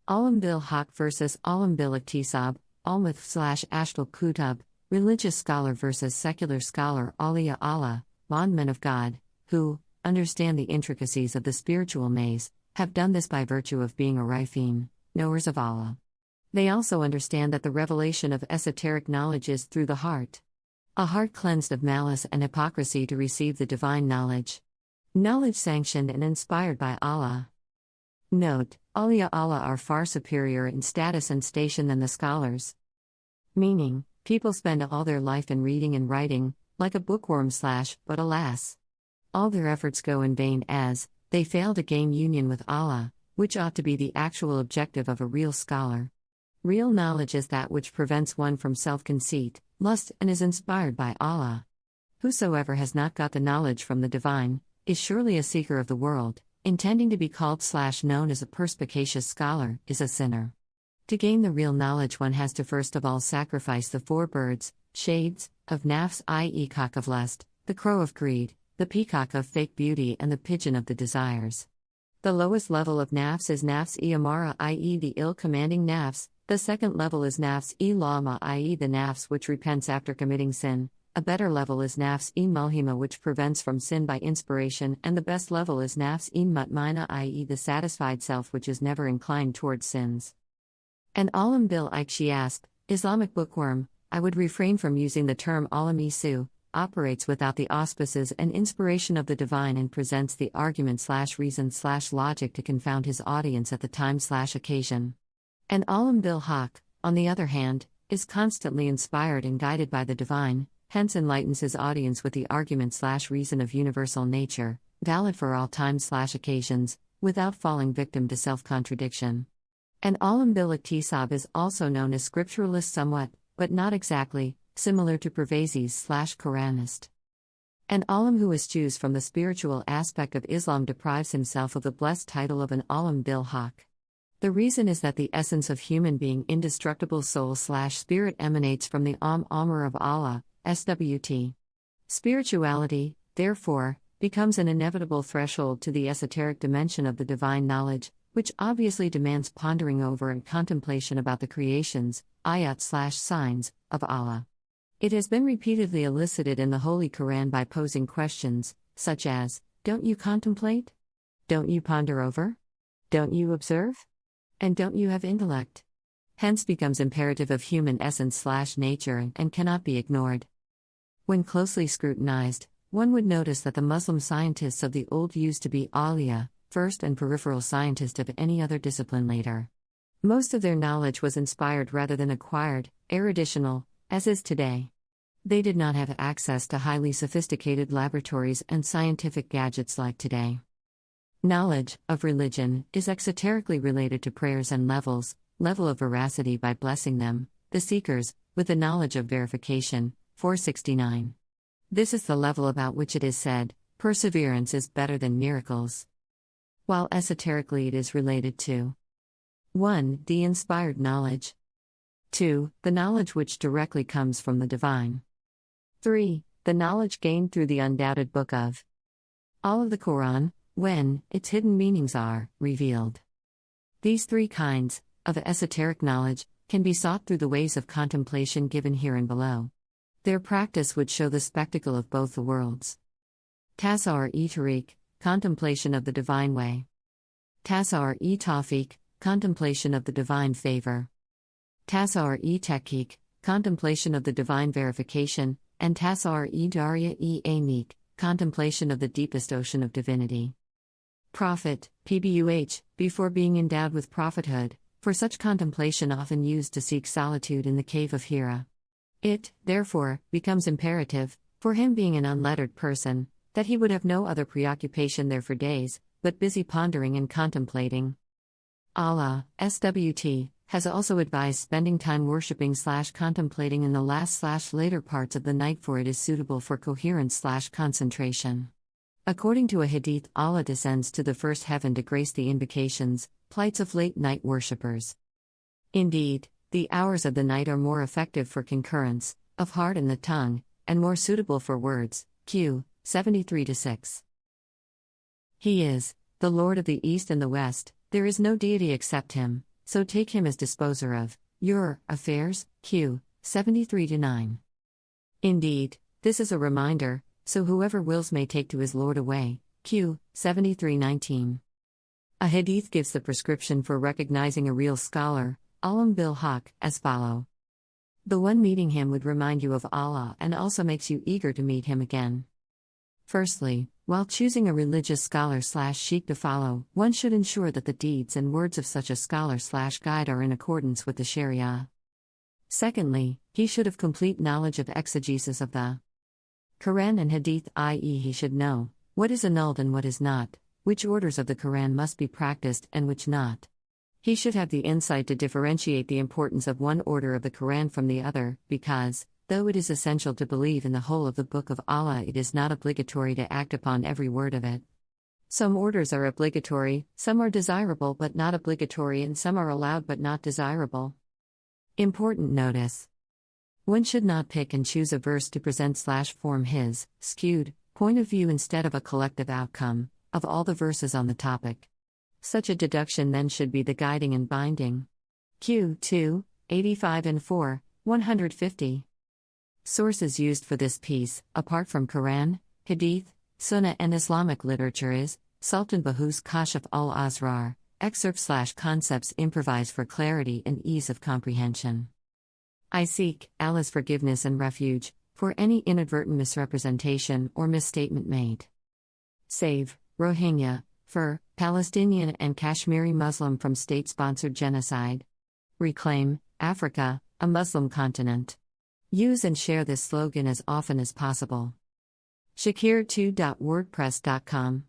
Alim bil Haq versus Alim bil Iktisab, Almuth/Ashtal Kutub, religious scholar versus secular scholar. Awliya-Allah, bondmen of God, who understand the intricacies of the spiritual maze, have done this by virtue of being arifin, knowers of Allah. They also understand that the revelation of esoteric knowledge is through the heart. A heart cleansed of malice and hypocrisy to receive the divine knowledge. Knowledge sanctioned and inspired by Allah. Note: Awliya-Allah are far superior in status and station than the scholars. Meaning, people spend all their life in reading and writing, like a bookworm / but alas, all their efforts go in vain as they fail to gain union with Allah, which ought to be the actual objective of a real scholar. Real knowledge is that which prevents one from self-conceit, lust, and is inspired by Allah. Whosoever has not got the knowledge from the divine is surely a seeker of the world, intending to be called / known as a perspicacious scholar, is a sinner. To gain the real knowledge, one has to first of all sacrifice the 4 birds, shades, of nafs, i.e. cock of lust, the crow of greed, the peacock of fake beauty, and the pigeon of the desires. The lowest level of nafs is Nafs-e-Ammara, i.e. the ill-commanding nafs. The second level is Nafs-e-Lawama, i.e. the nafs which repents after committing sin. A better level is Nafs-e-Mulhima, which prevents from sin by inspiration, and the best level is Nafs-e-Mutmainna, i.e. the satisfied self which is never inclined towards sins. An alim bil Iktisab, Islamic bookworm, I would refrain from using the term Aalim-e-Soo, operates without the auspices and inspiration of the divine and presents the argument / reason / logic to confound his audience at the time / occasion. An alim bil Haq, on the other hand, is constantly inspired and guided by the divine, hence enlightens his audience with the argument / reason of universal nature, valid for all times / occasions, without falling victim to self-contradiction. An alim bil Iktisab is also known as scripturalist somewhat, but not exactly, similar to pervazis / Qura'anist. An alim who eschews from the spiritual aspect of Islam deprives himself of the blessed title of an alim bil Haq. The reason is that the essence of human being, indestructible soul / spirit, emanates from the Ammara of Allah, SWT. Spirituality, therefore, becomes an inevitable threshold to the esoteric dimension of the divine knowledge, which obviously demands pondering over and contemplation about the creations, ayat / signs, of Allah. It has been repeatedly elicited in the Holy Quran by posing questions, such as, don't you contemplate? Don't you ponder over? Don't you observe? And don't you have intellect? Hence becomes imperative of human essence / nature and cannot be ignored. When closely scrutinized, one would notice that the Muslim scientists of the old used to be awliya, first, and peripheral scientists of any other discipline later. Most of their knowledge was inspired rather than acquired, eruditional, as is today. They did not have access to highly sophisticated laboratories and scientific gadgets like today. Knowledge of religion is exoterically related to prayers and level of veracity by blessing them, the seekers, with the knowledge of verification, 469. This is the level about which it is said, perseverance is better than miracles. While esoterically it is related to 1. The inspired knowledge. 2. The knowledge which directly comes from the divine. 3. The knowledge gained through the undoubted book of all of the Qur'an, when its hidden meanings are revealed. These 3 kinds of esoteric knowledge can be sought through the ways of contemplation given here and below. Their practice would show the spectacle of both the worlds. Tasawwur-e-Tariq, contemplation of the divine way. Tasawwur-e-Tawfiq, contemplation of the divine favor. Tasawwur-e-Tahqiq, contemplation of the divine verification, and Tasawwur-e-Darya-e-Amiq, contemplation of the deepest ocean of divinity. Prophet, pbuh, before being endowed with prophethood, for such contemplation often used to seek solitude in the cave of Hira. It, therefore, becomes imperative, for him being an unlettered person, that he would have no other preoccupation there for days, but busy pondering and contemplating. Allah, SWT, has also advised spending time worshipping / contemplating in the last / later parts of the night, for it is suitable for coherence / concentration. According to a hadith, Allah descends to the first heaven to grace the invocations, plights of late-night worshippers. Indeed, the hours of the night are more effective for concurrence, of heart and the tongue, and more suitable for words, Q. 73-6. He is the Lord of the East and the West, there is no deity except Him. so take him as disposer of your affairs. Q. 73-9. Indeed, this is a reminder, so whoever wills may take to his Lord away. Q. 73-19. A hadith gives the prescription for recognizing a real scholar, Alim bil Haq, as follow. The one meeting him would remind you of Allah and also makes you eager to meet him again. Firstly, while choosing a religious scholar/sheikh to follow, one should ensure that the deeds and words of such a scholar/guide are in accordance with the Sharia'ah. Secondly, he should have complete knowledge of exegesis of the Qur'an and Hadith, i.e., he should know what is annulled and what is not, which orders of the Qur'an must be practiced and which not. He should have the insight to differentiate the importance of one order of the Qur'an from the other, because, though it is essential to believe in the whole of the Book of Allah, it is not obligatory to act upon every word of it. Some orders are obligatory, some are desirable but not obligatory, and some are allowed but not desirable. Important notice. One should not pick and choose a verse to present/form his skewed point of view instead of a collective outcome of all the verses on the topic. Such a deduction then should be the guiding and binding. Q. 2, 85 and 4, 150. Sources used for this piece, apart from Quran, Hadith, Sunnah and Islamic literature is Sultan Bahu's Kashf al-Asrar, excerpts/concepts improvised for clarity and ease of comprehension. I seek Allah's forgiveness and refuge for any inadvertent misrepresentation or misstatement made. Save Rohingya, for Palestinian and Kashmiri Muslim from state-sponsored genocide. Reclaim Africa, a Muslim continent. Use and share this slogan as often as possible. Shakir2.wordpress.com